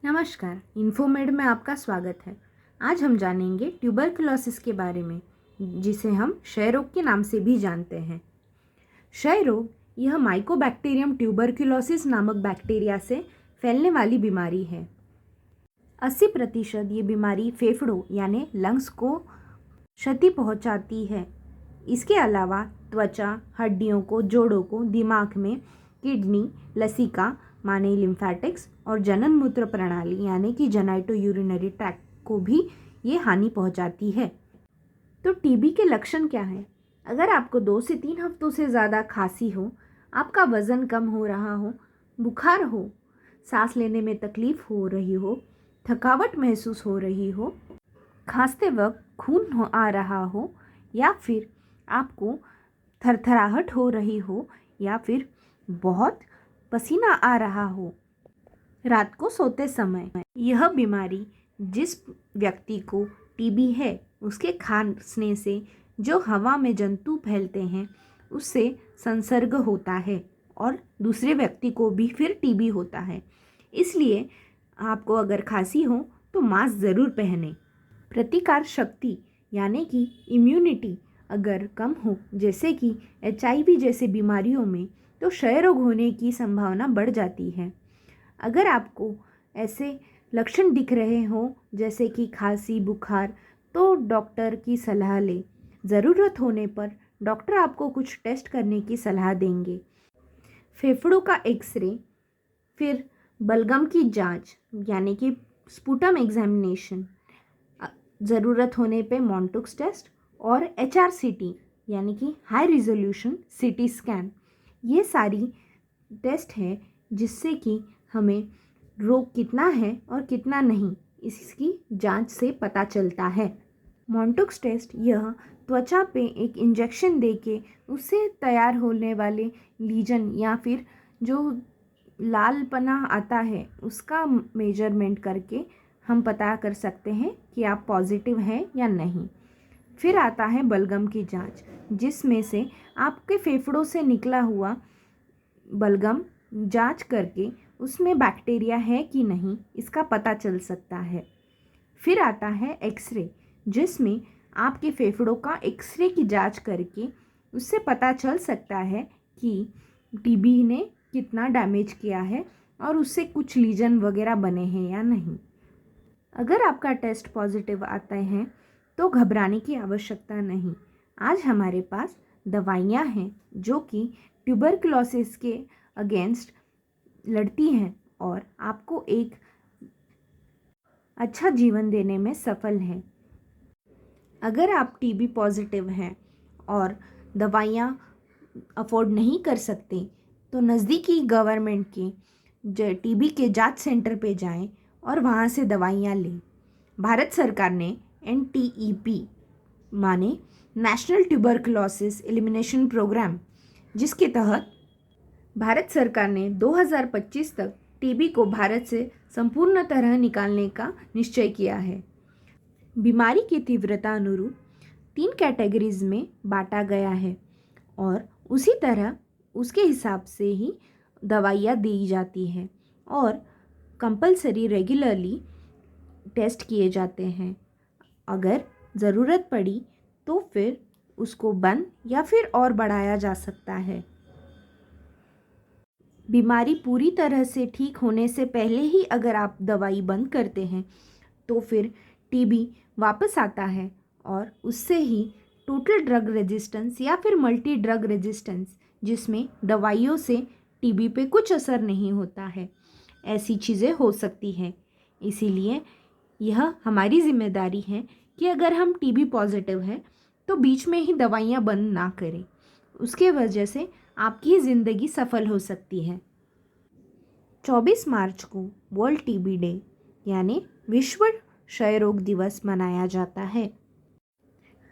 नमस्कार, इन्फोमेड में आपका स्वागत है। आज हम जानेंगे ट्यूबरकुलोसिस के बारे में, जिसे हम क्षय रोग के नाम से भी जानते हैं। क्षय रोग यह माइकोबैक्टीरियम ट्यूबरकुलोसिस नामक बैक्टीरिया से फैलने वाली बीमारी है। 80% ये बीमारी फेफड़ों यानी लंग्स को क्षति पहुंचाती है। इसके अलावा त्वचा, हड्डियों को, जोड़ों को, दिमाग में, किडनी, लसिका माने लिम्फेटिक्स और जनन मूत्र प्रणाली यानी कि जेनाइटो यूरिनरी ट्रैक्ट को भी ये हानि पहुंचाती है। तो टीबी के लक्षण क्या हैं? अगर आपको 2 से 3 हफ्तों से ज़्यादा खांसी हो, आपका वज़न कम हो रहा हो, बुखार हो, सांस लेने में तकलीफ हो रही हो, थकावट महसूस हो रही हो, खांसते वक्त खून आ रहा हो, या फिर आपको थरथराहट हो रही हो, या फिर बहुत पसीना आ रहा हो रात को सोते समय, यह बीमारी जिस व्यक्ति को टीबी है उसके खांसने से जो हवा में जंतु फैलते हैं उससे संसर्ग होता है और दूसरे व्यक्ति को भी फिर टीबी होता है। इसलिए आपको अगर खांसी हो तो मास्क ज़रूर पहनें। प्रतिकार शक्ति यानी कि इम्यूनिटी अगर कम हो, जैसे कि HIV जैसे बीमारियों में, तो क्षय रोग होने की संभावना बढ़ जाती है। अगर आपको ऐसे लक्षण दिख रहे हो जैसे कि खांसी, बुखार, तो डॉक्टर की सलाह लें। ज़रूरत होने पर डॉक्टर आपको कुछ टेस्ट करने की सलाह देंगे। फेफड़ों का एक्सरे, फिर बलगम की जांच यानी कि स्पुटम एग्जामिनेशन, ज़रूरत होने पे मॉन्टुक्स टेस्ट और HRCT यानी कि हाई रिजोल्यूशन CT स्कैन, ये सारी टेस्ट है जिससे कि हमें रोग कितना है और कितना नहीं इसकी जांच से पता चलता है। मॉन्टुक्स टेस्ट यह त्वचा पे एक इंजेक्शन देके उससे तैयार होने वाले लीजन या फिर जो लालपना आता है उसका मेजरमेंट करके हम पता कर सकते हैं कि आप पॉजिटिव हैं या नहीं। फिर आता है बलगम की जांच, जिसमें से आपके फेफड़ों से निकला हुआ बलगम जांच करके उसमें बैक्टीरिया है कि नहीं इसका पता चल सकता है। फिर आता है एक्सरे, जिसमें आपके फेफड़ों का एक्सरे की जांच करके उससे पता चल सकता है कि टीबी ने कितना डैमेज किया है और उससे कुछ लीजन वगैरह बने हैं या नहीं। अगर आपका टेस्ट पॉजिटिव आता है तो घबराने की आवश्यकता नहीं। आज हमारे पास दवाइयाँ हैं जो कि ट्यूबरकुलोसिस के अगेंस्ट लड़ती हैं और आपको एक अच्छा जीवन देने में सफल हैं। अगर आप टीबी पॉजिटिव हैं और दवाइयाँ अफोर्ड नहीं कर सकते तो नज़दीकी गवर्नमेंट के टीबी के जांच सेंटर पे जाएं और वहाँ से दवाइयाँ लें। भारत सरकार ने NTEP माने नेशनल ट्यूबरकुलोसिस एलिमिनेशन प्रोग्राम, जिसके तहत भारत सरकार ने 2025 तक टीबी को भारत से संपूर्ण तरह निकालने का निश्चय किया है। बीमारी की तीव्रता अनुरूप 3 कैटेगरीज में बांटा गया है और उसी तरह उसके हिसाब से ही दवाइयाँ दी जाती हैं और कंपलसरी रेगुलरली टेस्ट किए जाते हैं। अगर ज़रूरत पड़ी तो फिर उसको बंद या फिर और बढ़ाया जा सकता है। बीमारी पूरी तरह से ठीक होने से पहले ही अगर आप दवाई बंद करते हैं तो फिर टीबी वापस आता है और उससे ही टोटल ड्रग रेजिस्टेंस या फिर मल्टी ड्रग रेजिस्टेंस, जिसमें दवाइयों से टीबी पे कुछ असर नहीं होता है, ऐसी चीज़ें हो सकती हैं। इसीलिए यह हमारी जिम्मेदारी है कि अगर हम टीबी पॉजिटिव हैं तो बीच में ही दवाइयाँ बंद ना करें। उसके वजह से आपकी ज़िंदगी सफल हो सकती है। 24 मार्च को वर्ल्ड टीबी डे यानी विश्व क्षय रोग दिवस मनाया जाता है।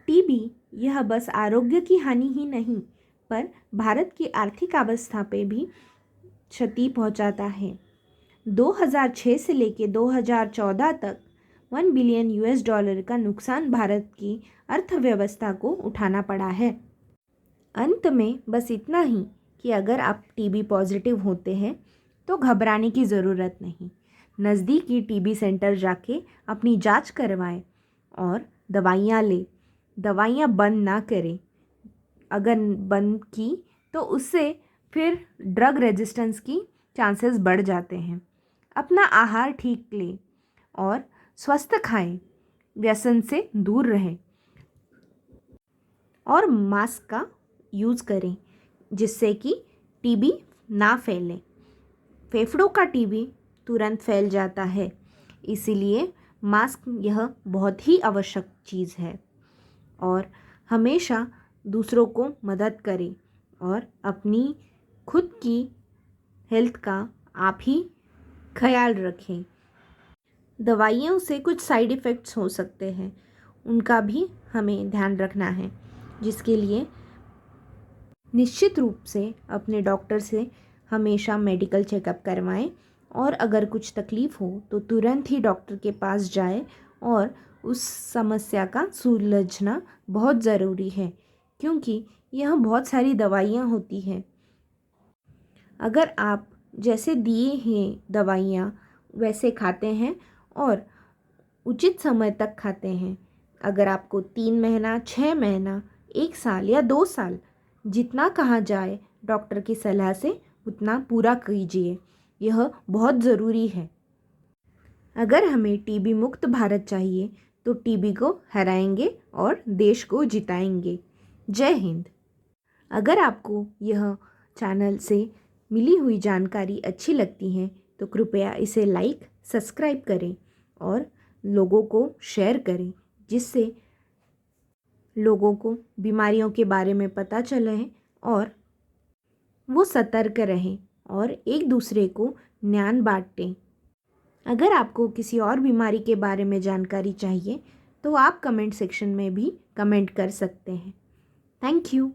टीबी यह बस आरोग्य की हानि ही नहीं पर भारत की आर्थिक अवस्था पे भी क्षति पहुंचाता है। 2006 से लेकर 2014 तक $1 बिलियन का नुकसान भारत की अर्थव्यवस्था को उठाना पड़ा है। अंत में बस इतना ही कि अगर आप टीबी पॉजिटिव होते हैं तो घबराने की ज़रूरत नहीं। नज़दीकी टीबी सेंटर जाके अपनी जांच करवाएं और दवाइयाँ लें। दवाइयाँ बंद ना करें। अगर बंद की तो उससे फिर ड्रग रेजिस्टेंस की चांसेस बढ़ जाते हैं। अपना आहार ठीक लें और स्वस्थ खाएं। व्यसन से दूर रहें और मास्क का यूज़ करें जिससे कि टीबी ना फैले। फेफड़ों का टीबी तुरंत फैल जाता है, इसीलिए मास्क यह बहुत ही आवश्यक चीज़ है। और हमेशा दूसरों को मदद करें और अपनी खुद की हेल्थ का आप ही ख्याल रखें। दवाइयों से कुछ साइड इफ़ेक्ट्स हो सकते हैं, उनका भी हमें ध्यान रखना है, जिसके लिए निश्चित रूप से अपने डॉक्टर से हमेशा मेडिकल चेकअप करवाएं और अगर कुछ तकलीफ़ हो तो तुरंत ही डॉक्टर के पास जाएं और उस समस्या का सुलझना बहुत ज़रूरी है, क्योंकि यह बहुत सारी दवाइयाँ होती हैं। अगर आप जैसे दिए हैं दवाइयाँ वैसे खाते हैं और उचित समय तक खाते हैं, अगर आपको 3 महीना, 6 महीना, 1 साल या 2 साल जितना कहा जाए डॉक्टर की सलाह से उतना पूरा कीजिए। यह बहुत ज़रूरी है। अगर हमें टीबी मुक्त भारत चाहिए तो टीबी को हराएंगे और देश को जिताएंगे। जय हिंद। अगर आपको यह चैनल से मिली हुई जानकारी अच्छी लगती है तो कृपया इसे लाइक, सब्सक्राइब करें और लोगों को शेयर करें, जिससे लोगों को बीमारियों के बारे में पता चले और वो सतर्क रहें और एक दूसरे को ज्ञान बांटें। अगर आपको किसी और बीमारी के बारे में जानकारी चाहिए तो आप कमेंट सेक्शन में भी कमेंट कर सकते हैं। Thank you.